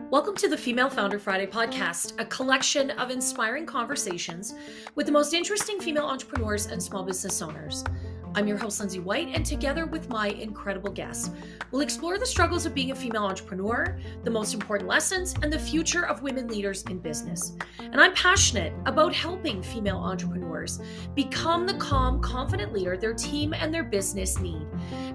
Welcome to the Female Founder Friday podcast, a collection of inspiring conversations with the most interesting female entrepreneurs and small business owners. I'm your host, Lindsay White, and together with my incredible guests, we'll explore the struggles of being a female entrepreneur, the most important lessons, and the future of women leaders in business. And I'm passionate about helping female entrepreneurs become the calm, confident leader their team and their business need.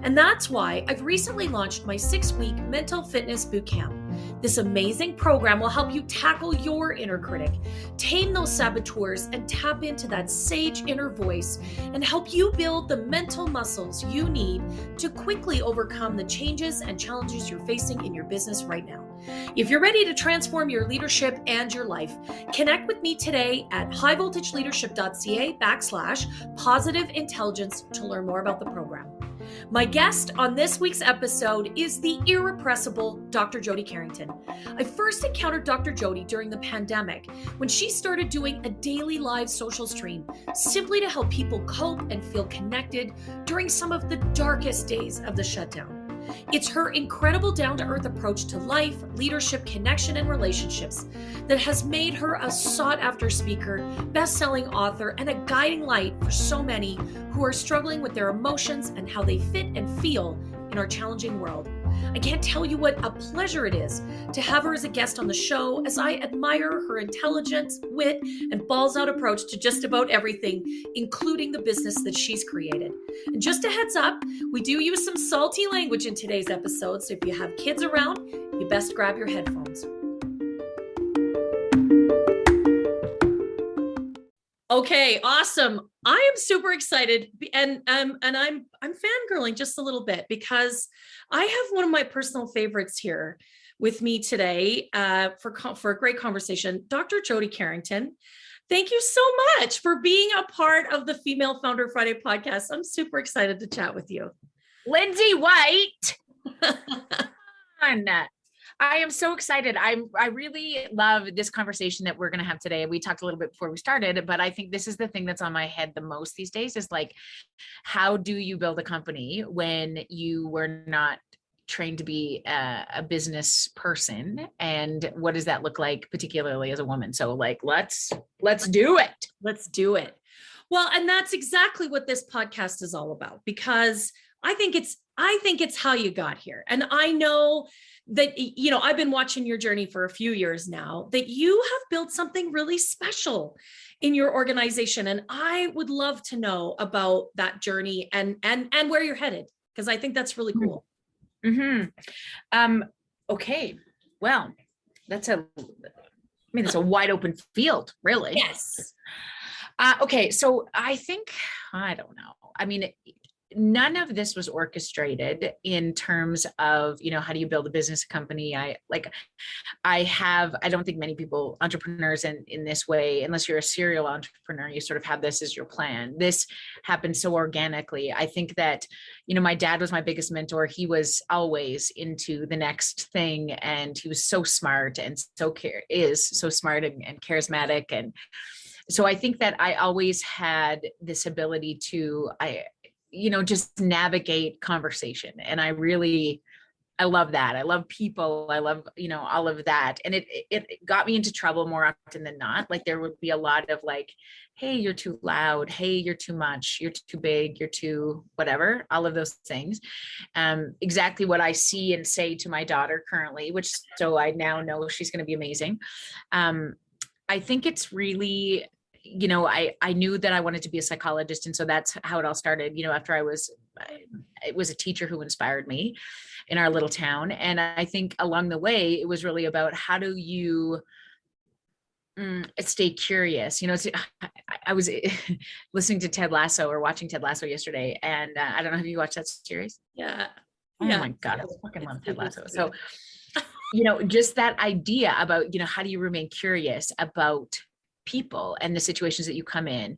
And that's why I've recently launched my 6-week mental fitness bootcamp. This amazing program will help you tackle your inner critic, tame those saboteurs, and tap into that sage inner voice and help you build the mental muscles you need to quickly overcome the changes and challenges you're facing in your business right now. If you're ready to transform your leadership and your life, connect with me today at highvoltageleadership.ca/positive intelligence to learn more about the program. My guest on this week's episode is the irrepressible Dr. Jody Carrington. I first encountered Dr. Jody during the pandemic when she started doing a daily live social stream simply to help people cope and feel connected during some of the darkest days of the shutdown. It's her incredible down-to-earth approach to life, leadership, connection, and relationships that has made her a sought-after speaker, best-selling author, and a guiding light for so many who are struggling with their emotions and how they fit and feel in our challenging world. I can't tell you what a pleasure it is to have her as a guest on the show, as I admire her intelligence, wit, and balls-out approach to just about everything, including the business that she's created. And just a heads up, we do use some salty language in today's episode, so if you have kids around, you best grab your headphones. Okay, awesome. I am super excited, and I'm fangirling just a little bit because I have one of my personal favorites here with me today for a great conversation, Dr. Jody Carrington. Thank you so much for being a part of the Female Founder Friday podcast. I'm super excited to chat with you. Lindsay White. I am so excited. I really love this conversation that we're going to have today. We talked a little bit before we started, but I think this is the thing that's on my head the most these days is like, how do you build a company when you were not trained to be a business person? And what does that look like, particularly as a woman? So like, let's do it. Let's do it. Well, and that's exactly what this podcast is all about, because I think it's how you got here. And I know that, you know, I've been watching your journey for a few years now, that you have built something really special in your organization. And I would love to know about that journey and where you're headed, because I think that's really cool. Mm-hmm. Okay. Well, it's a wide open field, really. Yes. Okay. So I don't know. I mean, none of this was orchestrated in terms of, you know, how do you build a business company? I don't think many people, entrepreneurs in this way, unless you're a serial entrepreneur, you sort of have this as your plan. This happened so organically. I think that, you know, my dad was my biggest mentor. He was always into the next thing, and he was so smart and so smart and charismatic. And so I think that I always had this ability to, just navigate conversation. And I love that. I love people. I love, all of that. And it got me into trouble more often than not. Like there would be a lot of like, hey, you're too loud. Hey, you're too much. You're too big. You're too whatever, all of those things. Exactly what I see and say to my daughter currently, so I now know she's going to be amazing. I think it's really, I knew that I wanted to be a psychologist. And so that's how it all started. After it was a teacher who inspired me in our little town. And I think along the way, it was really about how do you stay curious. I was listening to Ted Lasso or watching Ted Lasso yesterday. And I don't know, have you watched that series? Yeah. Oh my God, I fucking love Ted Lasso. So, just that idea about, how do you remain curious about people and the situations that you come in,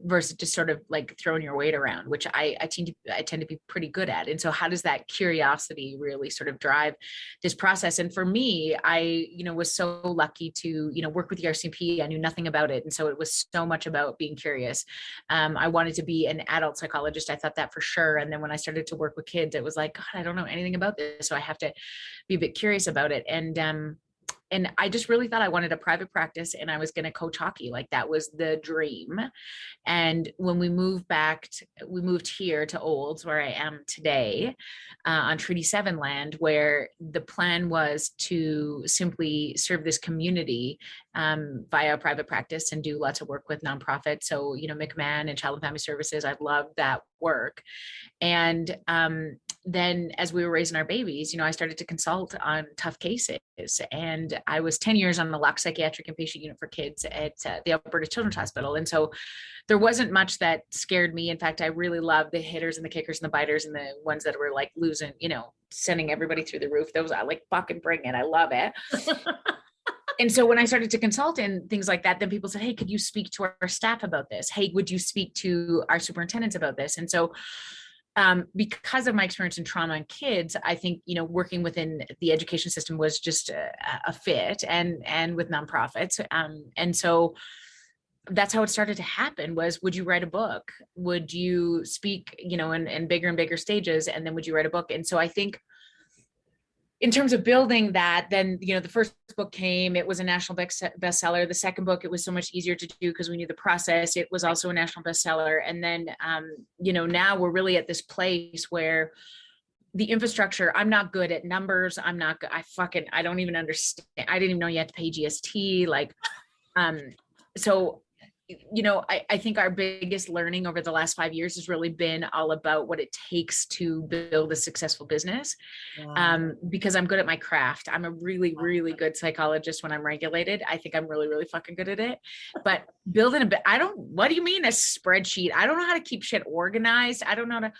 versus just sort of like throwing your weight around, which I tend to be pretty good at. And so how does that curiosity really sort of drive this process? And for me, I, was so lucky to, work with the RCMP. I knew nothing about it. And so it was so much about being curious. I wanted to be an adult psychologist. I thought that for sure. And then when I started to work with kids, it was like, God, I don't know anything about this. So I have to be a bit curious about it. And I just really thought I wanted a private practice and I was going to coach hockey. Like that was the dream. And when we moved we moved here to Olds, where I am today, on Treaty 7 land, where the plan was to simply serve this community via private practice and do lots of work with nonprofits. So, McMahon and Child and Family Services, I loved that work. And then as we were raising our babies, I started to consult on tough cases. And I was 10 years on the locked psychiatric inpatient unit for kids at the Alberta Children's Hospital. And so there wasn't much that scared me. In fact, I really loved the hitters and the kickers and the biters and the ones that were like losing, sending everybody through the roof. Those I like fucking bring it. I love it. And so when I started to consult and things like that, then people said, hey, could you speak to our staff about this? Hey, would you speak to our superintendents about this? And so because of my experience in trauma and kids, I think, working within the education system was just a fit and with nonprofits. And so that's how it started to happen was, would you write a book? Would you speak, in bigger and bigger stages? And then would you write a book? And so I think in terms of building that, then, the first book came, it was a national bestseller. The second book, it was so much easier to do because we knew the process. It was also a national bestseller. And then, now we're really at this place where the infrastructure, I'm not good at numbers. I don't even understand. I didn't even know you had to pay GST. So, I think our biggest learning over the last 5 years has really been all about what it takes to build a successful business. Because I'm good at my craft. I'm a really, really good psychologist when I'm regulated. I think I'm really, really fucking good at it. But building what do you mean a spreadsheet? I don't know how to keep shit organized. I don't know how to.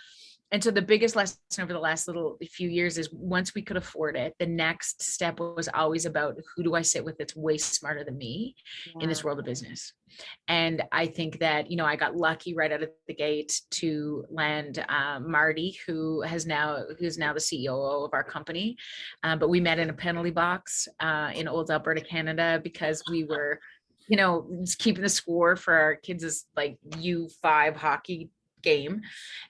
And so the biggest lesson over the last few years is once we could afford it, the next step was always about who do I sit with that's way smarter than me in this world of business. And I think that, I got lucky right out of the gate to land Marty, who's now the CEO of our company. But we met in a penalty box in Olds, Alberta, Canada, because we were, just keeping the score for our kids' like U5 hockey game.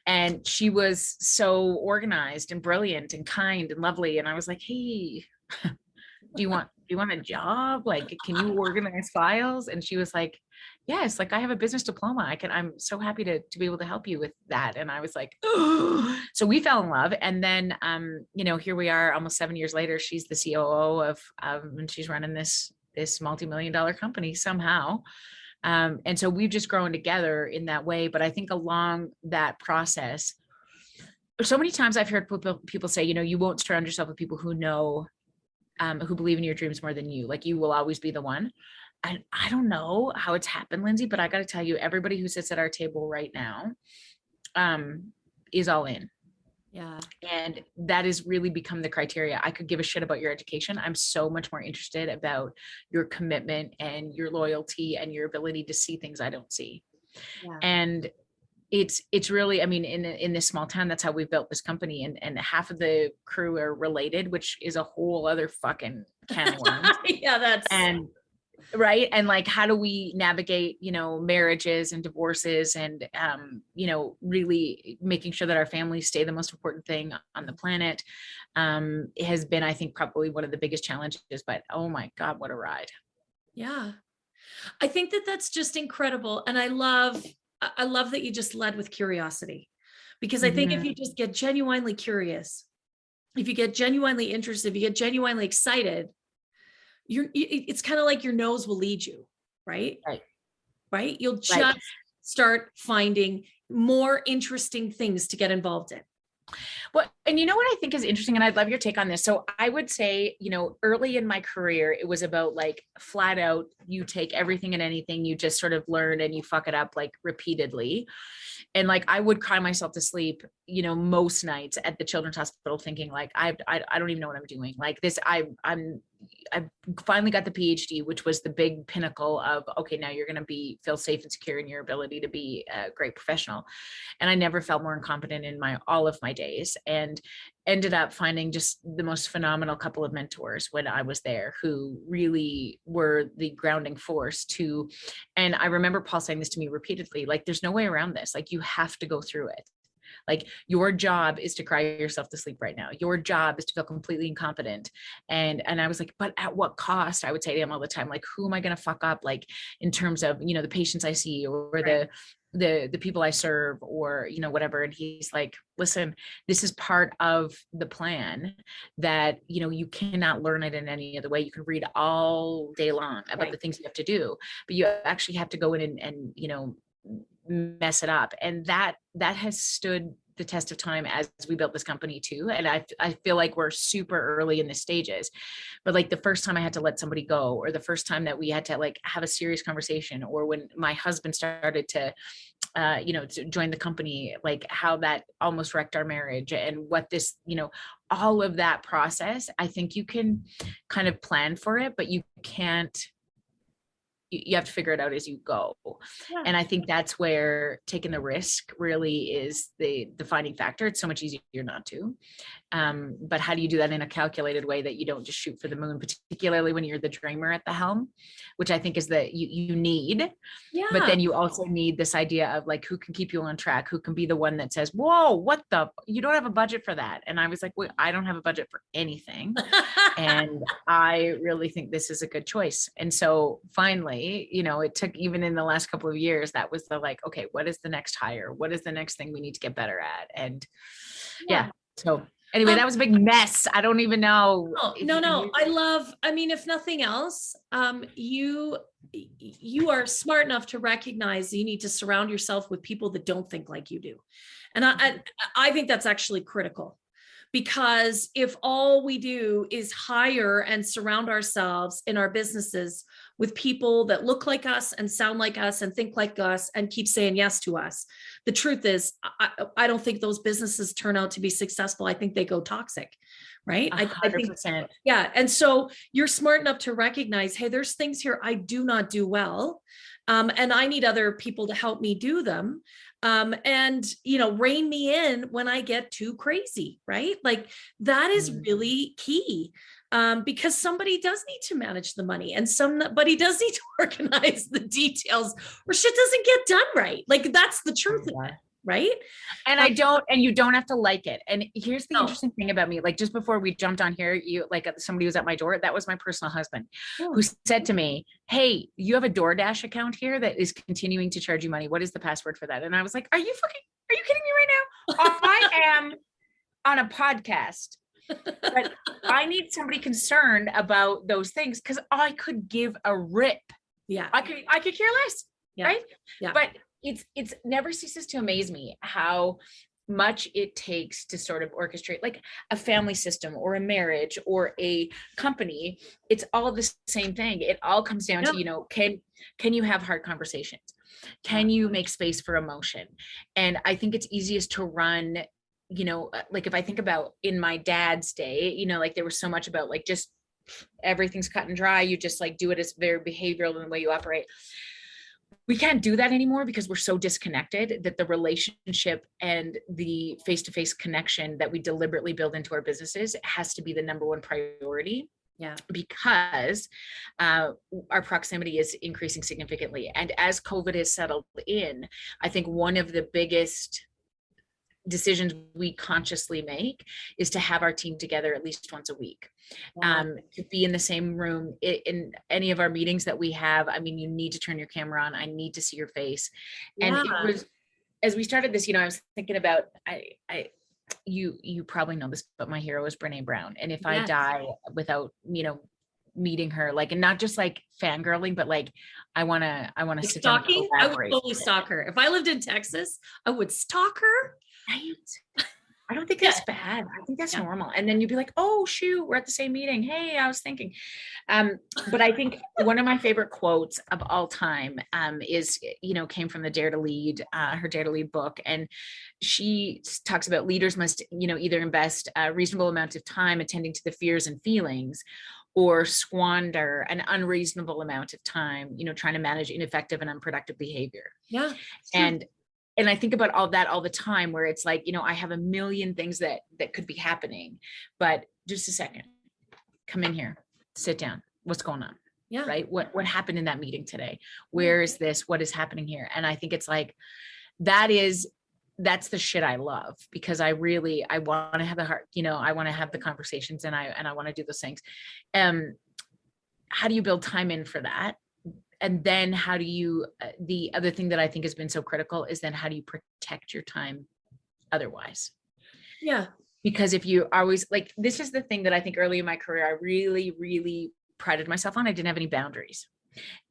And she was so organized and brilliant and kind and lovely. And I was like, hey, do you want a job? Like, can you organize files? And she was like, yes, like I have a business diploma. I'm so happy to be able to help you with that. And I was like, oh. So we fell in love. And then, here we are almost 7 years later, she's the COO of and she's running this multi-million-dollar company somehow. And so we've just grown together in that way. But I think along that process, so many times I've heard people say, you won't surround yourself with people who know, who believe in your dreams more than you. Like you will always be the one. And I don't know how it's happened, Lindsay, but I got to tell you, everybody who sits at our table right now is all in. Yeah. And that has really become the criteria. I could give a shit about your education. I'm so much more interested about your commitment and your loyalty and your ability to see things I don't see. Yeah. And it's really, in this small town, that's how we built this company. And half of the crew are related, which is a whole other fucking can of worms. Yeah, right. And like, how do we navigate, marriages and divorces and, really making sure that our families stay the most important thing on the planet, has been, I think, probably one of the biggest challenges, but oh my God, what a ride. Yeah. I think that's just incredible. And I love that you just led with curiosity, because I think if you just get genuinely curious, if you get genuinely interested, if you get genuinely excited, it's kind of like your nose will lead you, right? Right. You'll just start finding more interesting things to get involved in. Well, and you know what I think is interesting, and I'd love your take on this. So I would say, early in my career, it was about like flat out, you take everything and anything, you just sort of learn and you fuck it up like repeatedly. And like, I would cry myself to sleep, most nights at the Children's Hospital thinking like, I don't even know what I'm doing. Like this, I'm I finally got the PhD, which was the big pinnacle of, okay, now you're going to feel safe and secure in your ability to be a great professional. And I never felt more incompetent in all of my days, and ended up finding just the most phenomenal couple of mentors when I was there, who really were the grounding force and I remember Paul saying this to me repeatedly, like, there's no way around this. Like, you have to go through it. Like, your job is to cry yourself to sleep right now. Your job is to feel completely incompetent. And I was like, but at what cost? I would say to him all the time, like, who am I going to fuck up? Like, in terms of, the patients I see, or right. the people I serve, or, whatever. And he's like, listen, this is part of the plan, that, you cannot learn it in any other way. You can read all day long about the things you have to do, but you actually have to go in and mess it up. And that has stood the test of time as we built this company too. And I feel like we're super early in the stages, but like the first time I had to let somebody go, or the first time that we had to like have a serious conversation, or when my husband started to to join the company, like how that almost wrecked our marriage, and what this, all of that process, I think you can kind of plan for it, but you can't, you have to figure it out as you go. Yeah. And I think that's where taking the risk really is the defining factor. It's so much easier not to. But how do you do that in a calculated way that you don't just shoot for the moon, particularly when you're the dreamer at the helm, which I think is that you need. Yeah. But then you also need this idea of like, who can keep you on track, who can be the one that says, whoa, you don't have a budget for that. And I was like, wait, I don't have a budget for anything. And I really think this is a good choice. And so finally, it took, even in the last couple of years, that was the like, okay, what is the next hire? What is the next thing we need to get better at? And yeah. So anyway, that was a big mess. I don't even know. No. I mean, if nothing else, you are smart enough to recognize you need to surround yourself with people that don't think like you do. And I think that's actually critical. Because if all we do is hire and surround ourselves in our businesses with people that look like us and sound like us and think like us and keep saying yes to us, the truth is, I don't think those businesses turn out to be successful. I think they go toxic, right? 100%. I think, yeah. And so you're smart enough to recognize, hey, there's things here I do not do well. And I need other people to help me do them. And, rein me in when I get too crazy, right? Like that is really key. Because somebody does need to manage the money, and somebody does need to organize the details, or shit doesn't get done right. Like that's the truth of it. Right. And you don't have to like it. And here's the interesting thing about me, like just before we jumped on here, somebody was at my door. That was my personal husband who said to me, hey, you have a DoorDash account here that is continuing to charge you money. What is the password for that? And I was like, are you kidding me right now? I am on a podcast, but I need somebody concerned about those things, because I could give a rip. Yeah. I could care less. Yeah. Right. Yeah. But it's never ceases to amaze me how much it takes to sort of orchestrate like a family system or a marriage or a company. It's all the same thing. It all comes down to, can you have hard conversations? Can you make space for emotion? And I think it's easiest to run, like if I think about in my dad's day, like there was so much about like just everything's cut and dry. You just like do it as very behavioral in the way you operate. We can't do that anymore because we're so disconnected that the relationship and the face-to-face connection that we deliberately build into our businesses has to be the number one priority. Yeah, because our proximity is increasing significantly. And as COVID has settled in, I think one of the biggest decisions we consciously make is to have our team together at least once a week. To be in the same room in any of our meetings that we have. I mean, you need to turn your camera on. I need to see your face. And it was, as we started this, I was thinking about, you probably know this, but my hero is Brene Brown. And if I die without, meeting her, like, and not just like fangirling, but like, I want to sit down. Stalking? I would totally stalk her. If I lived in Texas, I would stalk her. Right. I don't think that's bad. I think that's normal. And then you'd be like, oh, shoot, we're at the same meeting. Hey, I was thinking. But I think one of my favorite quotes of all time is, came from the Dare to Lead, her Dare to Lead book. And she talks about leaders must, either invest a reasonable amount of time attending to the fears and feelings, or squander an unreasonable amount of time, trying to manage ineffective and unproductive behavior. Yeah. And I think about all that all the time, where it's like, I have a million things that could be happening, but just a second, come in here, sit down. What's going on? Yeah. Right. What happened in that meeting today? Where is this? What is happening here? And I think it's like, that's the shit I love, because I want to have the heart, I want to have the conversations, and I want to do those things. How do you build time in for that? And then how do you, the other thing that I think has been so critical is then how do you protect your time otherwise? Yeah. Because if you always, like, this is the thing that I think early in my career, I really, really prided myself on. I didn't have any boundaries.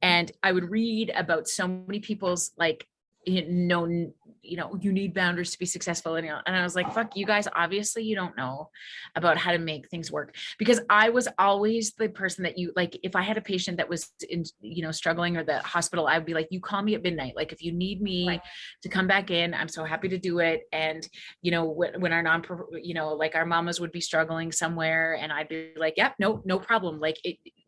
And I would read about so many people's, like, you need boundaries to be successful. And I was like, fuck you guys. Obviously you don't know about how to make things work, because I was always the person that if I had a patient that was in, struggling, or the hospital, I'd be like, you call me at midnight. Like, if you need me to come back in, I'm so happy to do it. And, when our our mamas would be struggling somewhere, and I'd be like, yep, no problem. Like,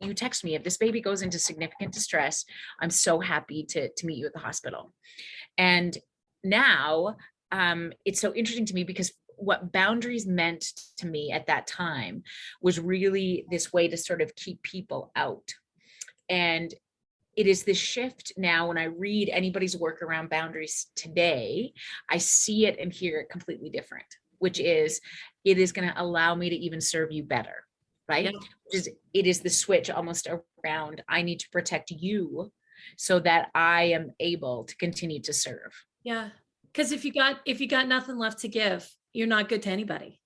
you text me if this baby goes into significant distress, I'm so happy to meet you at the hospital. And now it's so interesting to me, because what boundaries meant to me at that time was really this way to sort of keep people out. And it is this shift now, when I read anybody's work around boundaries today, I see it and hear it completely different, which is, it is going to allow me to even serve you better, right? Yeah. It is the switch almost around, I need to protect you so that I am able to continue to serve. Yeah. Because if you got nothing left to give, you're not good to anybody.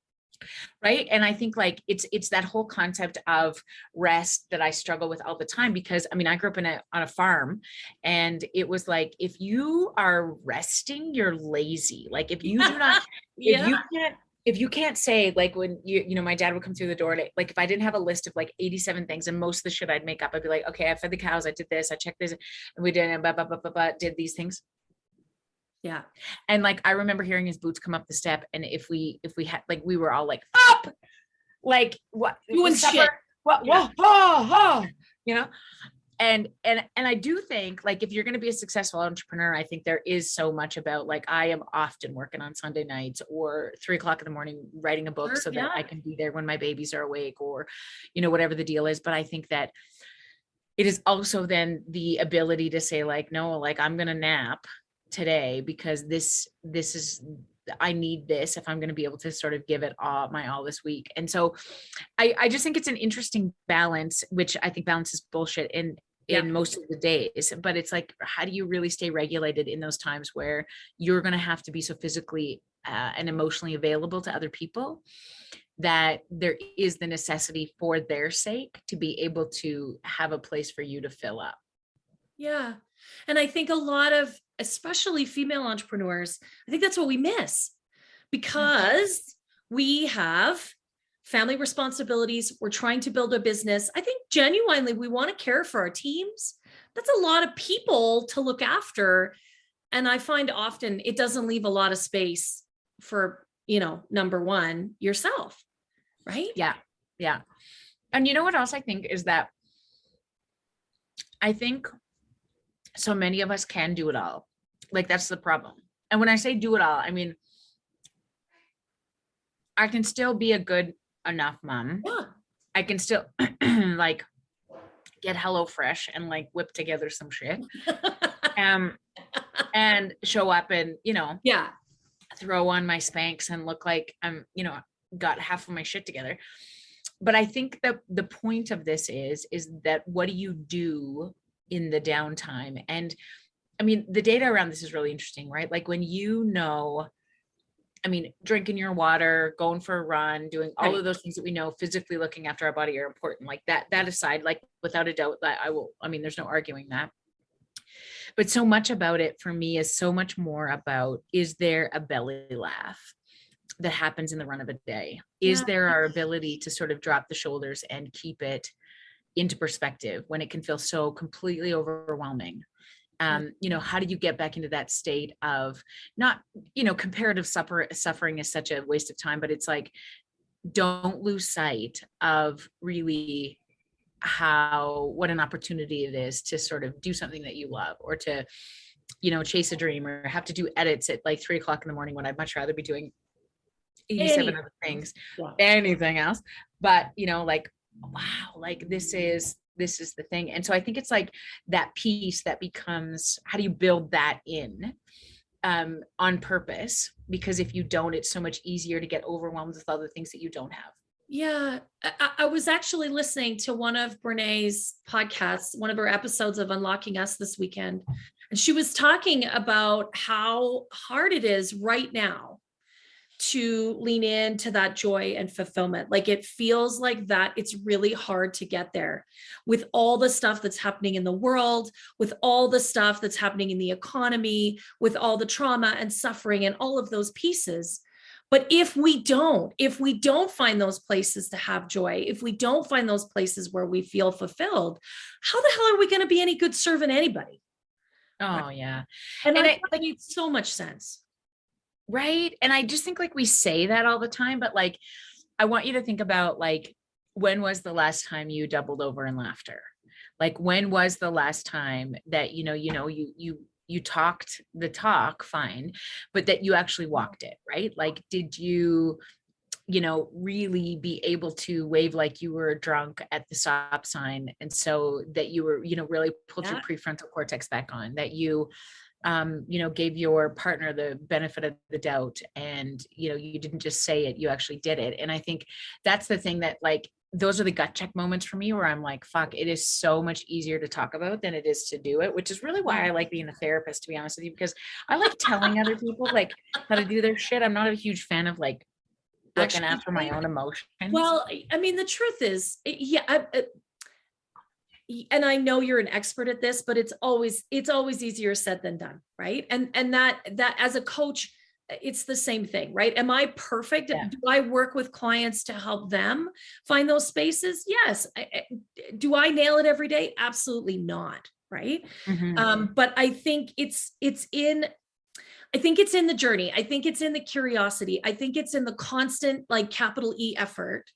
Right. And I think, like, it's that whole concept of rest that I struggle with all the time, because I grew up on a farm, and it was like, if you are resting, you're lazy. Like, if you do not, if you can't say, like, when my dad would come through the door, like, if I didn't have a list of like 87 things, and most of the shit I'd make up, I'd be like, okay, I fed the cows, I did this, I checked this, and we did, did these things. Yeah. And like, I remember hearing his boots come up the step, and if we had, like, we were all like, up, like, what, doing shit, what, yeah. And I do think, like, if you're going to be a successful entrepreneur, I think there is so much about, like, I am often working on Sunday nights or 3:00 in the morning, writing a book so that I can be there when my babies are awake, or, whatever the deal is. But I think that it is also then the ability to say, like, no, like, I'm going to nap today, because this is, I need this if I'm going to be able to sort of give it my all this week. And so I just think it's an interesting balance, which I think balance is bullshit in most of the days, but it's like, how do you really stay regulated in those times where you're going to have to be so physically and emotionally available to other people, that there is the necessity for their sake to be able to have a place for you to fill up. Yeah. And I think a lot of, especially female entrepreneurs, I think that's what we miss, because we have family responsibilities. We're trying to build a business. I think genuinely we want to care for our teams. That's a lot of people to look after. And I find often it doesn't leave a lot of space for, number one, yourself. Right? Yeah. Yeah. And you know what else I think is that I think so many of us can do it all. Like, that's the problem. And when I say do it all, I mean, I can still be a good enough mom. Yeah. I can still like get HelloFresh and like whip together some shit. And show up and, throw on my Spanx and look like I'm, got half of my shit together. But I think that the point of this is that what do you do in the downtime? And I mean, the data around this is really interesting, right? Like, when drinking your water, going for a run, doing all of those things that we know physically looking after our body are important. Like that aside, like, without a doubt, that there's no arguing that. But so much about it for me is so much more about, is there a belly laugh that happens in the run of a day? Is there our ability to sort of drop the shoulders and keep it into perspective when it can feel so completely overwhelming? How do you get back into that state of not, comparative suffering is such a waste of time, but it's like, don't lose sight of really what an opportunity it is to sort of do something that you love, or to, chase a dream, or have to do edits at like 3:00 in the morning when I'd much rather be doing 87 other things, anything else. But, like, wow, like this is the thing. And so I think it's like that piece that becomes, how do you build that in on purpose? Because if you don't, it's so much easier to get overwhelmed with other things that you don't have. Yeah. I was actually listening to one of Brené's podcasts, one of her episodes of Unlocking Us this weekend. And she was talking about how hard it is right now to lean into that joy and fulfillment. Like, it feels like that it's really hard to get there with all the stuff that's happening in the world, with all the stuff that's happening in the economy, with all the trauma and suffering and all of those pieces. But if we don't find those places to have joy, if we don't find those places where we feel fulfilled, how the hell are we going to be any good serving anybody? Oh, yeah. And I think it makes so much sense. Right. And I just think, like, we say that all the time, but like, I want you to think about, like, when was the last time you doubled over in laughter? Like, when was the last time that, you talked the talk, fine, but that you actually walked it, right? Like, did you, really be able to wave like you were drunk at the stop sign? And so that you were, really pulled your prefrontal cortex back on, that you, gave your partner the benefit of the doubt, and, you didn't just say it, you actually did it. And I think that's the thing that, like, those are the gut check moments for me, where I'm like, fuck, it is so much easier to talk about than it is to do it, which is really why I like being a therapist, to be honest with you, because I like telling other people, like, how to do their shit. I'm not a huge fan of, like, looking after my own emotions. Well, I mean, the truth is, and I know you're an expert at this, but it's always easier said than done, right? And that as a coach, it's the same thing, right? Am I perfect? Yeah. Do I work with clients to help them find those spaces? Yes. Do I nail it every day? Absolutely not, right? Mm-hmm. But I think it's in the journey. I think it's in the curiosity. I think it's in the constant, like, capital E effort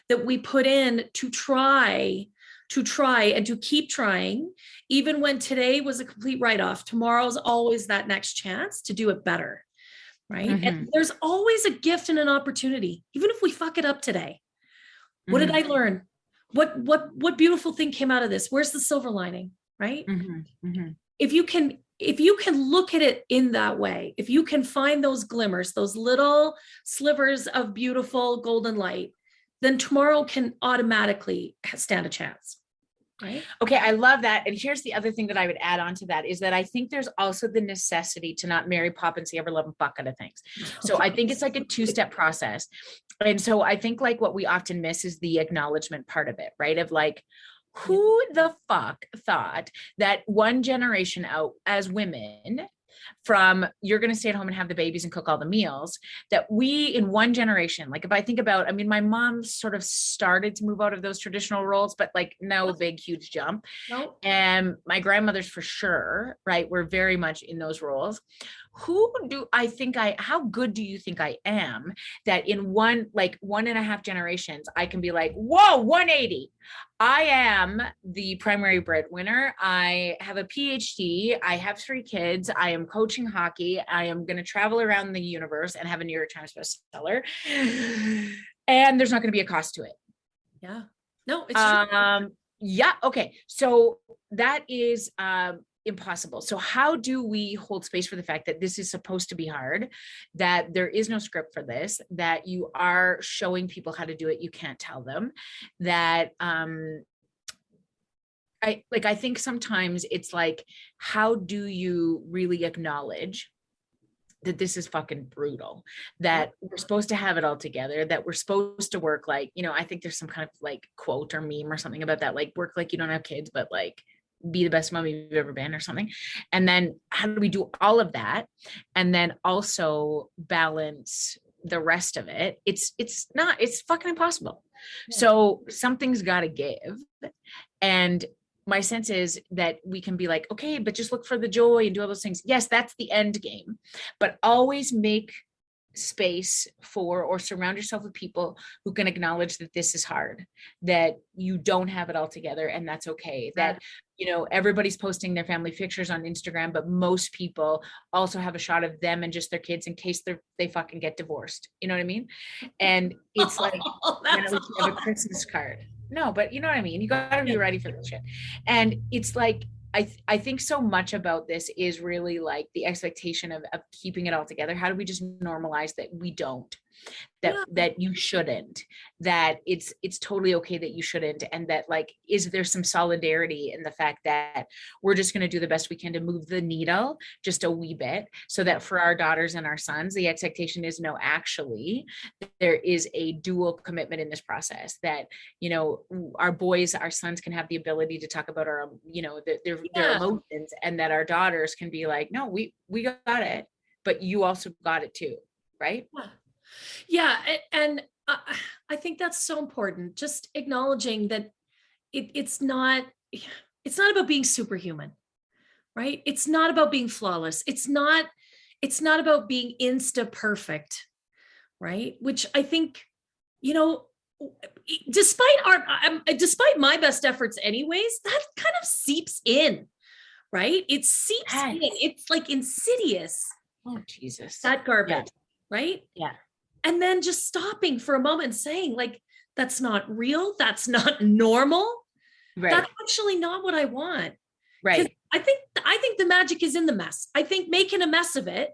that we put in to try and to keep trying, even when today was a complete write-off. Tomorrow's always that next chance to do it better, right? Mm-hmm. And there's always a gift and an opportunity, even if we fuck it up today. What did I learn? What beautiful thing came out of this? Where's the silver lining, right? Mm-hmm. Mm-hmm. If you can look at it in that way, if you can find those glimmers, those little slivers of beautiful golden light, then tomorrow can automatically stand a chance. Right. Okay. I love that. And here's the other thing that I would add on to that, is that I think there's also the necessity to not Mary Poppins, ever love a bucket of things. So I think it's like a 2-step process. And so I think, like, what we often miss is the acknowledgement part of it, right? Of, like, who the fuck thought that one generation out as women, from you're going to stay at home and have the babies and cook all the meals, that we, in one generation, like, if I think about, I mean, my mom sort of started to move out of those traditional roles, but, like, no big, huge jump. Nope. And my grandmothers, for sure, right, were very much in those roles. How good do you think I am that in 1.5 generations, I can be like, whoa, 180. I am the primary breadwinner. I have a PhD. I have 3 kids. I am coaching hockey. I am going to travel around the universe and have a New York Times bestseller. And there's not going to be a cost to it. Yeah. No, it's true. Yeah. Okay. So that is, impossible. So how do we hold space for the fact that this is supposed to be hard, that there is no script for this, that you are showing people how to do it, you can't tell them, that I think sometimes it's like, how do you really acknowledge that this is fucking brutal, that we're supposed to have it all together, that we're supposed to work like, I think there's some kind of, like, quote or meme or something about that, like, work like you don't have kids, but, like, be the best mom you've ever been, or something. And then how do we do all of that and then also balance the rest of it? It's fucking impossible. Yeah. So something's got to give. And my sense is that we can be like, okay, but just look for the joy and do all those things. Yes, that's the end game, but always make space for, or surround yourself with people who can acknowledge that this is hard, that you don't have it all together, and that's okay. That, you know, everybody's posting their family pictures on Instagram, but most people also have a shot of them and just their kids in case they fucking get divorced. You know what I mean? And it's like, then at least you have a Christmas card. No, but you know what I mean? You gotta be ready for this shit. And it's like, I think so much about this is really like the expectation of keeping it all together. How do we just normalize that we don't, that you shouldn't, that it's totally okay that you shouldn't, and that, like, is there some solidarity in the fact that we're just going to do the best we can to move the needle just a wee bit, so that for our daughters and our sons, the expectation is, no, actually there is a dual commitment in this process, that, you know, our boys, our sons can have the ability to talk about our, you know, their emotions, and that our daughters can be like, no, we got it, but you also got it too, right? Yeah. And I think that's so important. Just acknowledging that it's not about being superhuman, right? It's not about being flawless. It's not about being insta perfect, right? Which I think, you know, despite my best efforts anyways, that kind of seeps in, right? It seeps in. It's like insidious. Oh, Jesus. That garbage, right? Yeah. And then just stopping for a moment and saying, like, that's not real. That's not normal. Right. That's actually not what I want. Right. I think the magic is in the mess. I think making a mess of it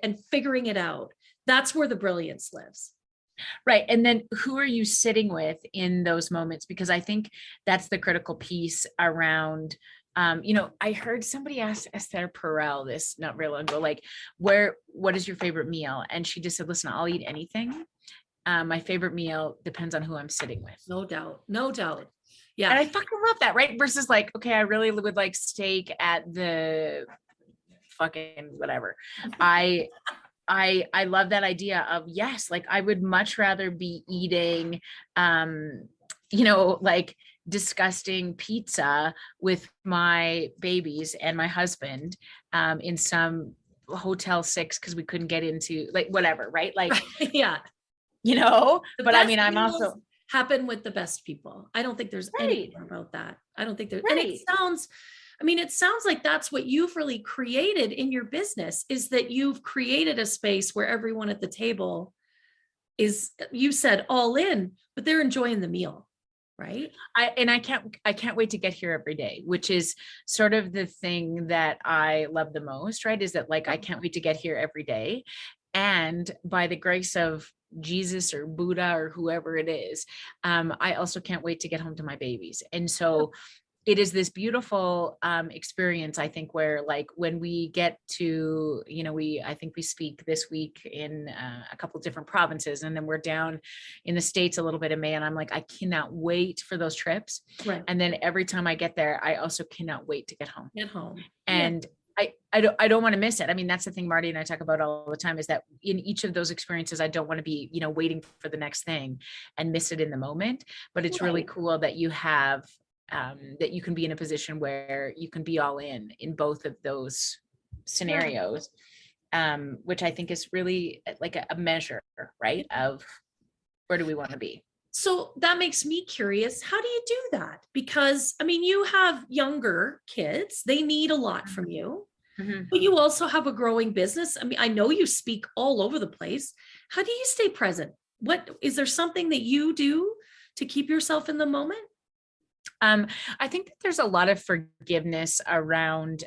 and figuring it out. That's where the brilliance lives. Right. And then who are you sitting with in those moments? Because I think that's the critical piece around, you know, I heard somebody ask Esther Perel this not real long ago, like, what is your favorite meal? And she just said, listen, I'll eat anything. My favorite meal depends on who I'm sitting with. No doubt. Yeah. And I fucking love that. Right. Versus like, okay, I really would like steak at the fucking whatever. I love that idea of, yes, like I would much rather be eating, you know, like disgusting pizza with my babies and my husband in some Hotel 6 because we couldn't get into, like, whatever, right? Like, yeah, you know, but I mean, I'm also happen with the best people. I don't think there's anything about that. I don't think there's, and it sounds like that's what you've really created in your business, is that you've created a space where everyone at the table is, you said, all in, but they're enjoying the meal. Right. I can't wait to get here every day, which is sort of the thing that I love the most, right? Is that, like, I can't wait to get here every day. And by the grace of Jesus or Buddha or whoever it is, I also can't wait to get home to my babies. And so it is this beautiful experience, I think, where, like, when we get to, you know, I think we speak this week in a couple of different provinces, and then we're down in the States a little bit in May, and I'm like, I cannot wait for those trips. Right. And then every time I get there, I also cannot wait to get home. And I don't want to miss it. I mean, that's the thing Marty and I talk about all the time, is that in each of those experiences, I don't want to be, you know, waiting for the next thing and miss it in the moment. But it's really cool that you have, that you can be in a position where you can be all in both of those scenarios, which I think is really like a measure, right, of where do we want to be. So that makes me curious. How do you do that? Because, I mean, you have younger kids, they need a lot from you, but you also have a growing business. I mean, I know you speak all over the place. How do you stay present? Is there something that you do to keep yourself in the moment? I think that there's a lot of forgiveness around,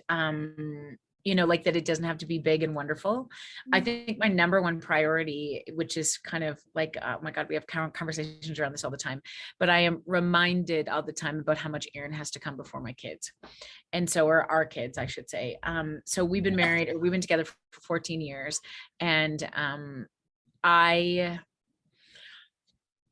you know, like that it doesn't have to be big and wonderful. I think my number one priority, which is kind of like, oh my God, we have conversations around this all the time, but I am reminded all the time about how much Aaron has to come before my kids. And so, or our kids, I should say. So we've been married, or we've been together for 14 years. And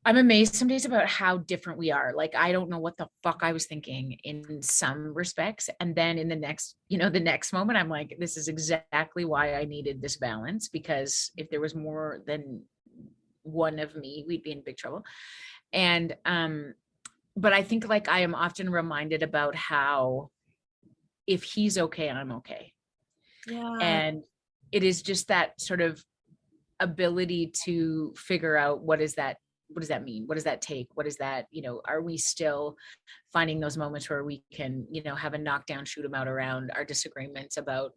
I'm amazed some days about how different we are. Like, I don't know what the fuck I was thinking in some respects. And then in the next moment, I'm like, this is exactly why I needed this balance, because if there was more than one of me, we'd be in big trouble. And, but I think, like, I am often reminded about how if he's okay, I'm okay. Yeah. And it is just that sort of ability to figure out what does that mean? What does that take? What is that, are we still finding those moments where we can, have a knockdown, shoot 'em out around our disagreements about,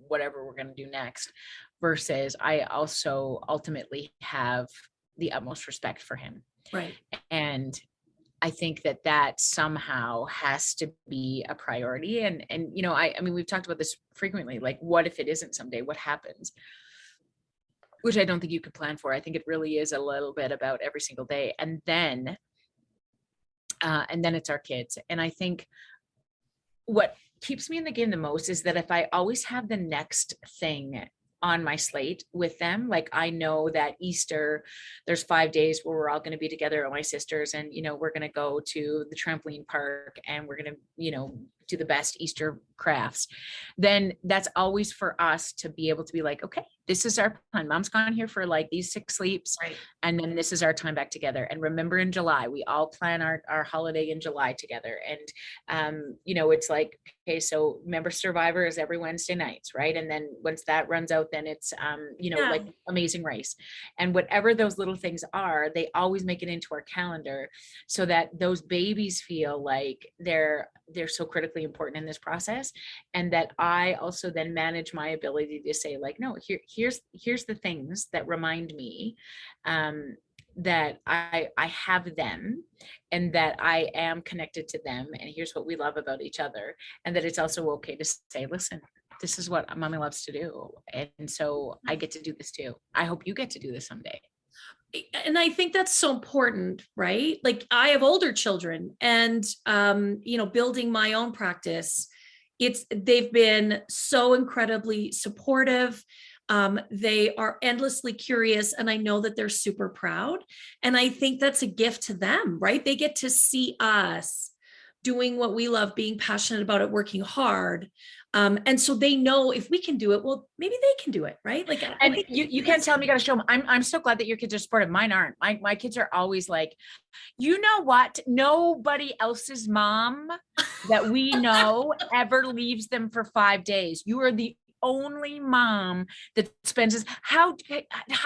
whatever we're going to do next, versus I also ultimately have the utmost respect for him. Right. And I think that somehow has to be a priority. And, I mean, we've talked about this frequently, like, what if it isn't someday? What happens? Which I don't think you could plan for. I think it really is a little bit about every single day. And then it's our kids. And I think what keeps me in the game the most is that if I always have the next thing on my slate with them, like I know that Easter, there's 5 days where we're all going to be together with my sisters, and, we're going to go to the trampoline park, and we're going to, do the best Easter crafts, then that's always for us to be able to be like, okay, this is our plan. Mom's gone here for like these 6 sleeps. Right. And then this is our time back together. And remember, in July, we all plan our holiday in July together. And, it's like, okay, so remember, Survivor is every Wednesday nights, right? And then once that runs out, then it's, like Amazing Race. And whatever those little things are, they always make it into our calendar so that those babies feel like they're so critically important in this process. And that I also then manage my ability to say, like, no, here's the things that remind me that I have them, and that I am connected to them, and here's what we love about each other, and that it's also okay to say, listen, this is what mommy loves to do, and so I get to do this too. I hope you get to do this someday. And I think that's so important, right? Like, I have older children, and building my own practice, they've been so incredibly supportive. They are endlessly curious, and I know that they're super proud. And I think that's a gift to them, right? They get to see us doing what we love, being passionate about it, working hard. And so they know if we can do it, well, maybe they can do it, right? Like, and you can't tell them, you got to show them. I'm so glad that your kids are supportive. Mine aren't. My kids are always like, you know what? Nobody else's mom that we know ever leaves them for 5 days. You are the only mom that spends this. How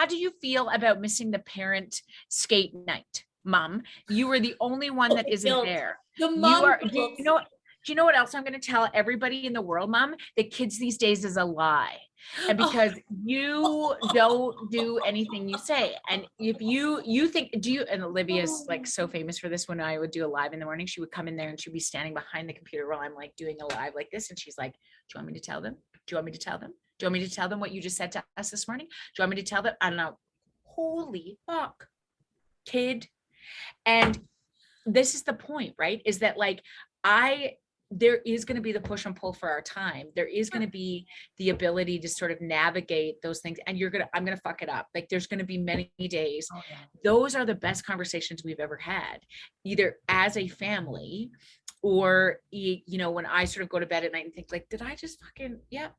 do you feel about missing the parent skate night, Mom? You were the only one that isn't there. The mom. Do you know what else I'm going to tell everybody in the world, Mom? That kids these days is a lie. And because you don't do anything you say. And if you think, and Olivia's like so famous for this. When I would do a live in the morning, she would come in there and she'd be standing behind the computer while I'm like doing a live like this. And she's like, do you want me to tell them? Do you want me to tell them? Do you want me to tell them what you just said to us this morning? Do you want me to tell them? I don't know. Holy fuck, kid. And this is the point, right? Is that like, there is going to be the push and pull for our time. There is going to be the ability to sort of navigate those things. And I'm going to fuck it up. Like, there's going to be many days. Oh, yeah. Those are the best conversations we've ever had, either as a family or, when I sort of go to bed at night and think like, did I just fucking, yeah.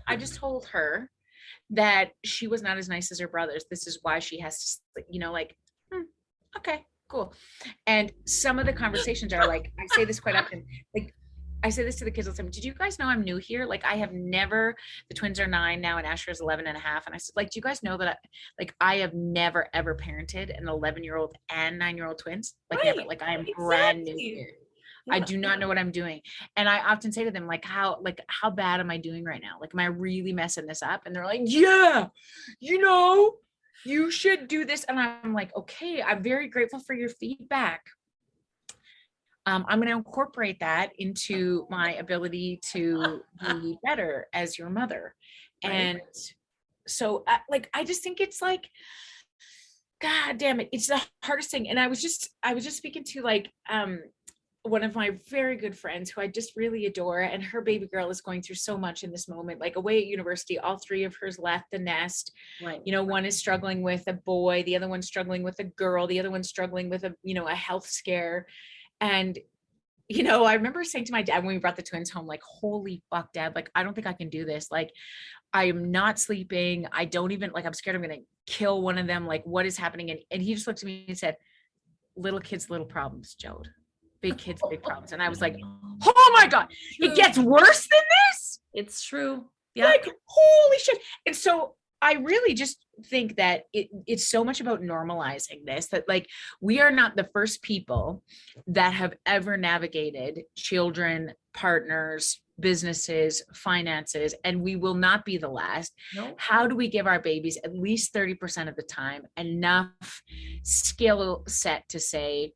I just told her that she was not as nice as her brothers. This is why she has to, okay, cool. And some of the conversations are like, I say this quite often, like, I say this to the kids all the time. Did you guys know I'm new here? Like, I have never, the twins are 9 now and Asher is 11 and a half. And I said, like, do you guys know that I have never, ever parented an 11-year-old and 9-year-old twins? Like, right. Never, like, I am brand new here. Yeah. I do not know what I'm doing. And I often say to them, like, how bad am I doing right now? Like, am I really messing this up? And they're like, yeah, you should do this. And I'm like, okay, I'm very grateful for your feedback. I'm going to incorporate that into my ability to be better as your mother. Right. And so I just think it's like, God damn it. It's the hardest thing. And I was just speaking to like, one of my very good friends who I just really adore, and her baby girl is going through so much in this moment, like away at university, all 3 of hers left the nest. Right. One is struggling with a boy, the other one's struggling with a girl, the other one's struggling with a health scare. And, I remember saying to my dad when we brought the twins home, like, holy fuck, Dad, like, I don't think I can do this. Like, I am not sleeping. I don't even, like, I'm scared I'm going to kill one of them. Like, what is happening? And he just looked at me and said, little kids, little problems, Jode. Big kids, big problems. And I was like, oh my God, it gets worse than this. It's true. Yeah. Like, holy shit. And so I really just think that it's so much about normalizing this, that like, we are not the first people that have ever navigated children, partners, businesses, finances, and we will not be the last. No. How do we give our babies at least 30% of the time enough skill set to say,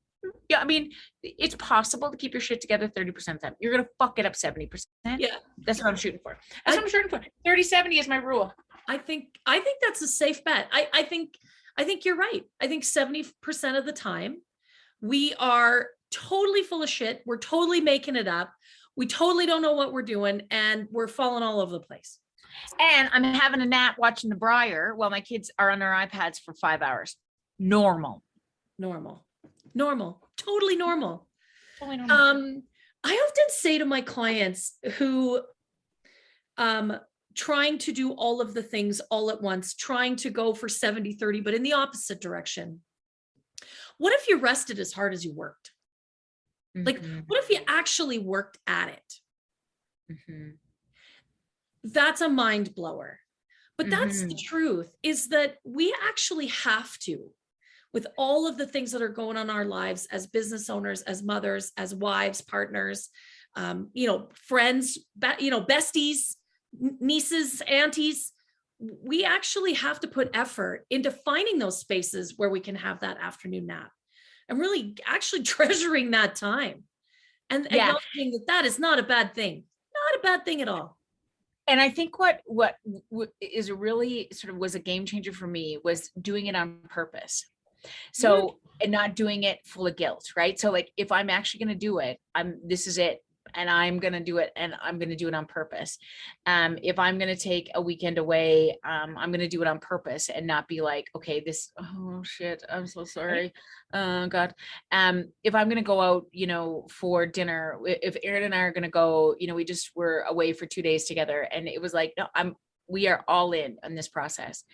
yeah, I mean, it's possible to keep your shit together 30% of the time. You're going to fuck it up 70%. Yeah. That's what I'm shooting for. That's what I'm shooting for. 30-70 is my rule. I think that's a safe bet. I think you're right. I think 70% of the time we are totally full of shit. We're totally making it up. We totally don't know what we're doing and we're falling all over the place. And I'm having a nap watching The Briar while my kids are on their iPads for 5 hours. Normal. Totally normal. Totally normal. I often say to my clients who trying to do all of the things all at once, trying to go for 70-30, but in the opposite direction. What if you rested as hard as you worked? Like, what if you actually worked at it? That's a mind blower. But that's the truth, is that we actually have to, with all of the things that are going on in our lives as business owners, as mothers, as wives, partners, friends, besties, nieces, aunties, we actually have to put effort into finding those spaces where we can have that afternoon nap and really actually treasuring that time and acknowledging that that is not a bad thing, not a bad thing at all. And I think what is really sort of was a game changer for me was doing it on purpose. So, and not doing it full of guilt, right? So like, if I'm actually going to do it, this is it. And I'm going to do it, and I'm going to do it on purpose. If I'm going to take a weekend away, I'm going to do it on purpose and not be like, okay, oh shit, I'm so sorry. God. If I'm going to go out, for dinner, if Aaron and I are going to go, we just were away for 2 days together, and it was like, no, we are all in on this process.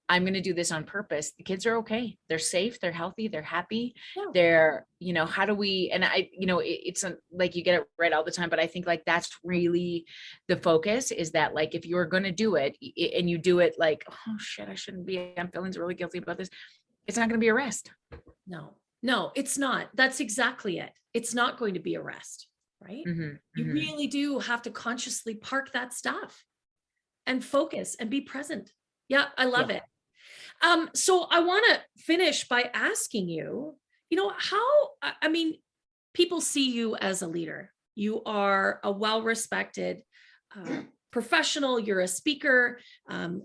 I'm going to do this on purpose. The kids are okay. They're safe. They're healthy. They're happy. Yeah. They're, how do we, and it's like, you get it right all the time, but I think like, that's really the focus, is that like, if you're going to do it and you do it like, oh shit, I shouldn't be, I'm feeling really guilty about this. It's not going to be a rest. No, it's not. That's exactly it. It's not going to be a rest, right? You really do have to consciously park that stuff and focus and be present. Yeah. I love it. So I want to finish by asking you, people see you as a leader. You are a well-respected professional. You're a speaker.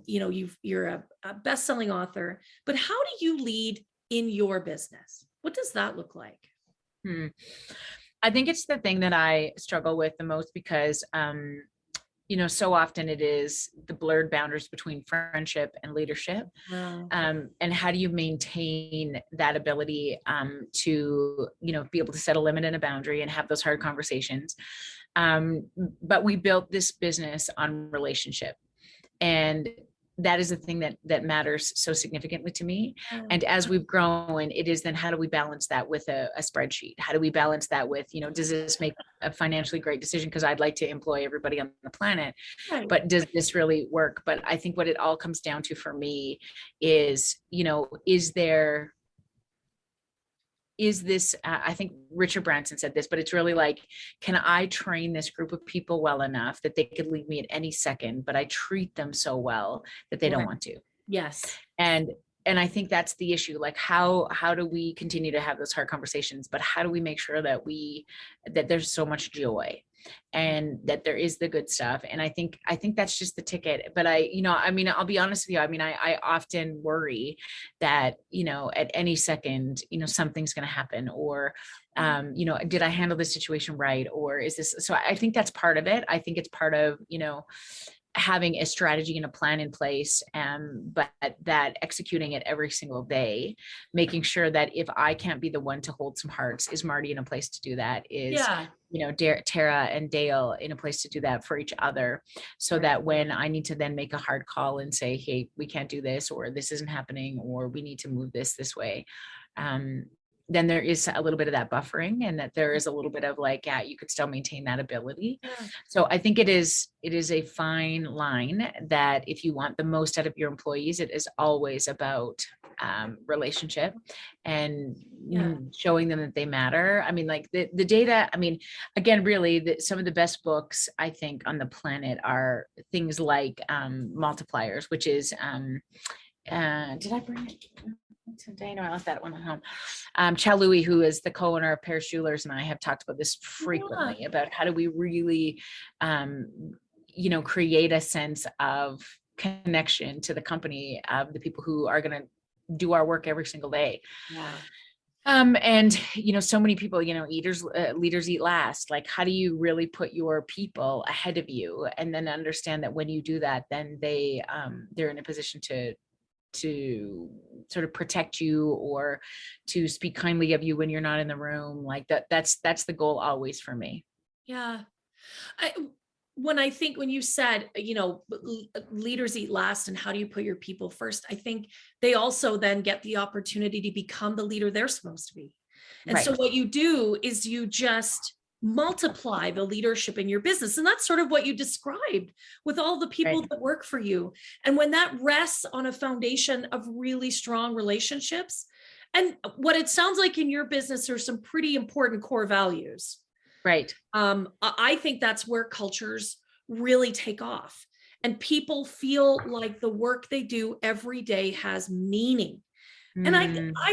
You're a best-selling author. But how do you lead in your business? What does that look like? I think it's the thing that I struggle with the most, because so often it is the blurred boundaries between friendship and leadership. Wow. And how do you maintain that ability to, be able to set a limit and a boundary and have those hard conversations. But we built this business on relationship. And that is the thing that matters so significantly to me. And as we've grown, it is then, how do we balance that with a spreadsheet? How do we balance that with, does this make a financially great decision? Because I'd like to employ everybody on the planet, but does this really work? But I think what it all comes down to for me is, is this, I think Richard Branson said this, but it's really like, can I train this group of people well enough that they could leave me at any second, but I treat them so well that they don't want to? Yes. And I think that's the issue. Like, how do we continue to have those hard conversations, but how do we make sure that that there's so much joy and that there is the good stuff? And I think that's just the ticket. But I'll be honest with you. I often worry that, at any second, something's going to happen, or, did I handle this situation right? Or is this, so I think that's part of it. I think it's part of, having a strategy and a plan in place, but that executing it every single day, making sure that if I can't be the one to hold some hearts, is Marty in a place to do that? Is, Tara and Dale in a place to do that for each other, so that when I need to then make a hard call and say, hey, we can't do this, or this isn't happening, or we need to move this way, then there is a little bit of that buffering, and that there is a little bit of like, yeah, you could still maintain that ability. Yeah. So I think it is a fine line that if you want the most out of your employees, it is always about relationship and showing them that they matter. I mean, like the data, I mean, again, really some of the best books I think on the planet are things like Multipliers, which is, did I bring it today? No, I left that one at home. Chow Louis, who is the co-owner of Paris Jewelers, and I have talked about this frequently about how do we really, create a sense of connection to the company of the people who are going to do our work every single day. Yeah. And, so many people, leaders eat last. Like, how do you really put your people ahead of you, and then understand that when you do that, then they're in a position to sort of protect you or to speak kindly of you when you're not in the room. Like that's the goal always for me. Yeah. When you said, leaders eat last and how do you put your people first? I think they also then get the opportunity to become the leader they're supposed to be. And so what you do is you just multiply the leadership in your business. And that's sort of what you described with all the people that work for you. And when that rests on a foundation of really strong relationships, and what it sounds like in your business are some pretty important core values. Right. I think that's where cultures really take off, and people feel like the work they do every day has meaning. And I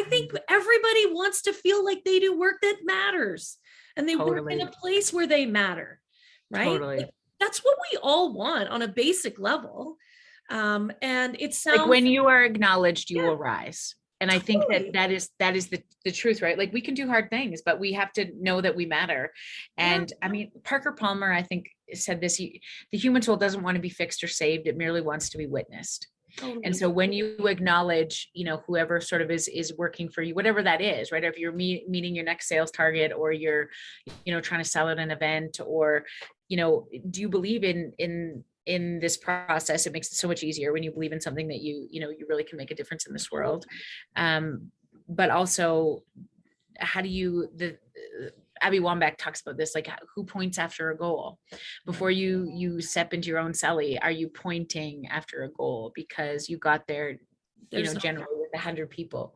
think everybody wants to feel like they do work that matters, and they work in a place where they matter, right? Totally. Like, that's what we all want on a basic level. And it sounds like when you are acknowledged, you will rise. And I think that is the truth, right? Like we can do hard things, but we have to know that we matter. And I mean, Parker Palmer, I think, said this, the human soul doesn't want to be fixed or saved. It merely wants to be witnessed. Totally. And so when you acknowledge, whoever sort of is working for you, whatever that is, right? If you're meeting your next sales target, or you're, trying to sell at an event, or, do you believe in this process? It makes it so much easier when you believe in something that you really can make a difference in this world. But also, how do you, Abby Wambach talks about this, like who points after a goal? Before you step into your own celly, are you pointing after a goal because you got there, generally with 100 people?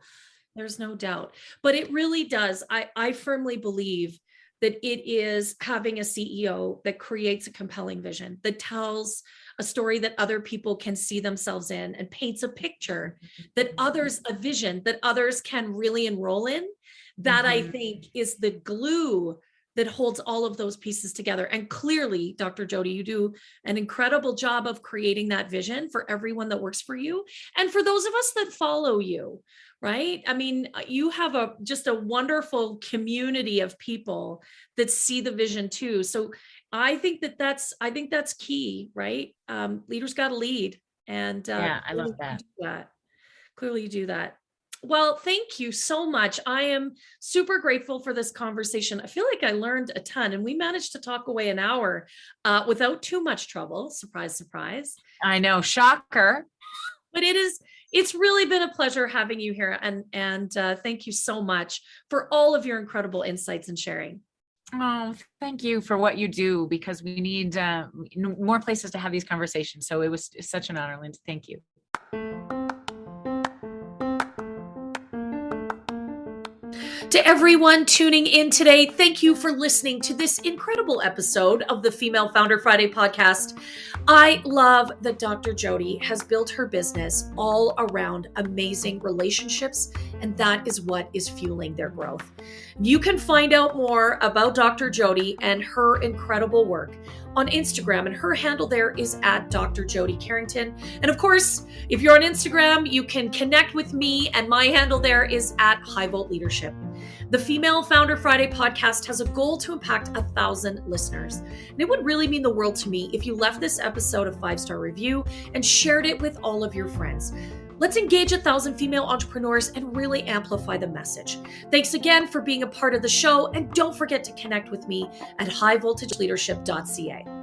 There's no doubt, but it really does. I firmly believe that it is having a CEO that creates a compelling vision, that tells a story that other people can see themselves in, and paints a picture that a vision that others can really enroll in. That I think is the glue that holds all of those pieces together. And clearly, Dr. Jody, you do an incredible job of creating that vision for everyone that works for you, and for those of us that follow you, right? I mean, you have just a wonderful community of people that see the vision too. So I think that's key, right? Leaders got to lead. And I love that. Clearly you do that. Well, thank you so much. I am super grateful for this conversation. I feel like I learned a ton, and we managed to talk away an hour without too much trouble. Surprise, surprise. I know, shocker. But it's really been a pleasure having you here. And thank you so much for all of your incredible insights and sharing. Oh, thank you for what you do, because we need more places to have these conversations. So it was such an honor, Lindsay. Thank you. To everyone tuning in today, thank you for listening to this incredible episode of the Female Founder Friday podcast. I love that Dr. Jody has built her business all around amazing relationships, and that is what is fueling their growth. You can find out more about Dr. Jody and her incredible work on Instagram, and her handle there is at Dr. Jody Carrington. And of course, if you're on Instagram, you can connect with me, and my handle there is at High Volt Leadership. The Female Founder Friday podcast has a goal to impact 1,000 listeners. And it would really mean the world to me if you left this episode a 5-star review and shared it with all of your friends. Let's engage 1,000 female entrepreneurs and really amplify the message. Thanks again for being a part of the show, and don't forget to connect with me at highvoltageleadership.ca.